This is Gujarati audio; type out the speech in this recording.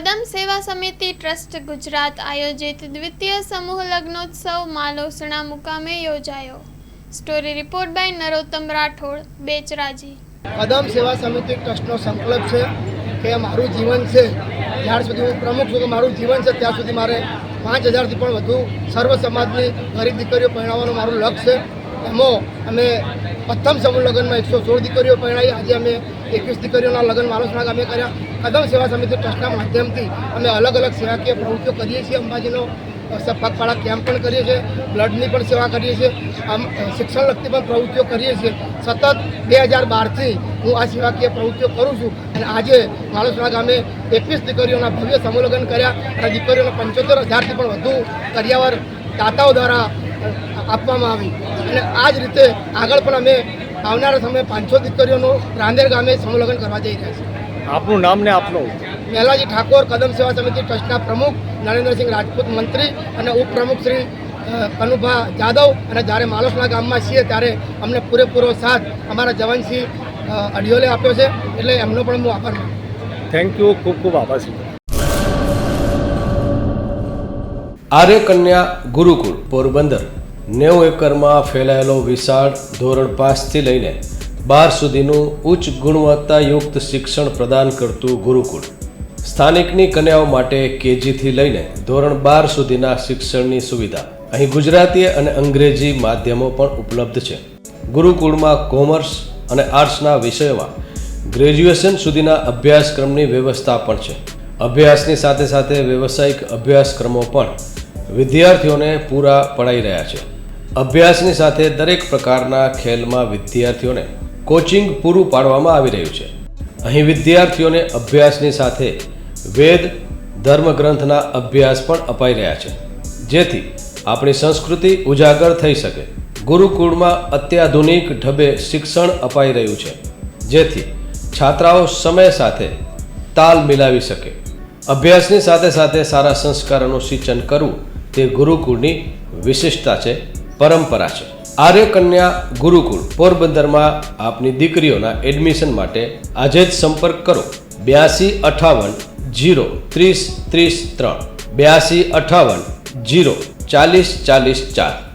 કદમ સેવા સમિતિ ટ્રસ્ટ ગુજરાત આયોજિત દ્વિતીય સમૂહ લગ્નોત્સવ માલોસણા મુકામે યોજાયો। Story report by Narottam Rathod, Becharaji. Kadam Seva સમિતિ ટ્રસ્ટનો સંકલ્પ છે કે મારું જીવન છે જ્યાર સુધી હું પ્રમુખ છું કે મારું જીવન છે ત્યાં સુધી મારે 5000થી પણ વધુ સર્વ સમાજની ગરીબ દીકરીઓ પરણાવવાનું મારું લક્ષ્ય છે। એમાં અમે પ્રથમ સમૂહ લગ્નમાં 116 દીકરીઓ પરણાવી। આજે અમે 21 દીકરીઓના લગ્ન માલોસણા ગામે કર્યા। કદમ સેવા સમિતિ ટ્રસ્ટના માધ્યમથી અમે અલગ અલગ સેવાકીય પ્રવૃત્તિઓ કરીએ છીએ। અંબાજીનો પગપાળા કેમ્પ પણ કરીએ છીએ, બ્લડની પણ સેવા કરીએ છીએ, શિક્ષણ લગતી પણ પ્રવૃત્તિઓ કરીએ છીએ। સતત 2012થી હું આ સેવાકીય પ્રવૃત્તિઓ કરું છું અને આજે માલોસણા ગામે 21 દીકરીઓના ભવ્ય સમૂહ લગ્ન કર્યા અને દીકરીઓને 75000થી પણ વધુ કરિયાવર દાતાઓ દ્વારા આપવામાં આવી અને આ જ રીતે આગળ પણ અમે આવનારા સમયે 500 દીકરીઓનું રાંદેર ગામે સમૂહ લગ્ન કરવા જઈ રહ્યા છીએ। આપનું નામ ને આપનું? મેલાજી ઠાકોર, કદમ સેવા સમિતિ ટ્રસ્ટના પ્રમુખ, નરેન્દ્રસિંહ રાજપૂત મંત્રી અને ઉપપ્રમુખ શ્રી કનુભા જાદવ। અને જ્યારે માલોસણા ગામમાં છીએ ત્યારે અમને પૂરેપૂરો સાથ અમારા જવાનસિંહ અડિયોલે આપ્યો છે, એટલે એમનો પણ હું આભાર માનું છું। થેન્ક યુ, ખૂબ ખૂબ આભાર છે। આર્ય કન્યા ગુરુકુળ પોરબંદર 90 એકરમાં ફેલાયેલો વિશાળ ધોરણ 5થી લઈને 12 સુધીનું ઉચ્ચ ગુણવત્તાયુક્ત શિક્ષણ પ્રદાન કરતું ગુરુકુળ સ્થાનિકની કન્યાઓ માટે કેજીથી લઈને ધોરણ 12 સુધીના શિક્ષણની સુવિધા। અહીં ગુજરાતી અને અંગ્રેજી માધ્યમો પણ ઉપલબ્ધ છે। ગુરુકુળમાં કોમર્સ અને આર્ટ્સના વિષયોમાં ગ્રેજ્યુએશન સુધીના અભ્યાસક્રમની વ્યવસ્થા પણ છે। અભ્યાસની સાથે સાથે વ્યવસાયિક અભ્યાસક્રમો પણ વિદ્યાર્થીઓને પૂરા પડાઈ રહ્યા છે। અભ્યાસની સાથે દરેક પ્રકારના ખેલમાં વિદ્યાર્થીઓને કોચિંગ પૂરું પાડવામાં આવી રહ્યું છે। અહીં વિદ્યાર્થીઓને અભ્યાસની સાથે વેદ ધર્મગ્રંથના અભ્યાસ પણ અપાઈ રહ્યા છે, જેથી આપણી સંસ્કૃતિ ઉજાગર થઈ શકે। ગુરુકુળમાં અત્યાધુનિક ઢબે શિક્ષણ અપાઈ રહ્યું છે, જેથી છાત્રાઓ સમય સાથે તાલ મિલાવી શકે। અભ્યાસની સાથે સાથે સારા સંસ્કારોનું સિંચન કરવું તે ગુરુકુળની વિશિષ્ટતા છે, પરંપરા છે। આર્ય કન્યા ગુરુકુળ પોરબંદરમાં આપની દીકરીઓના એડમિશન માટે આજે જ સંપર્ક કરો 8258 030 33 8258 040 40 4।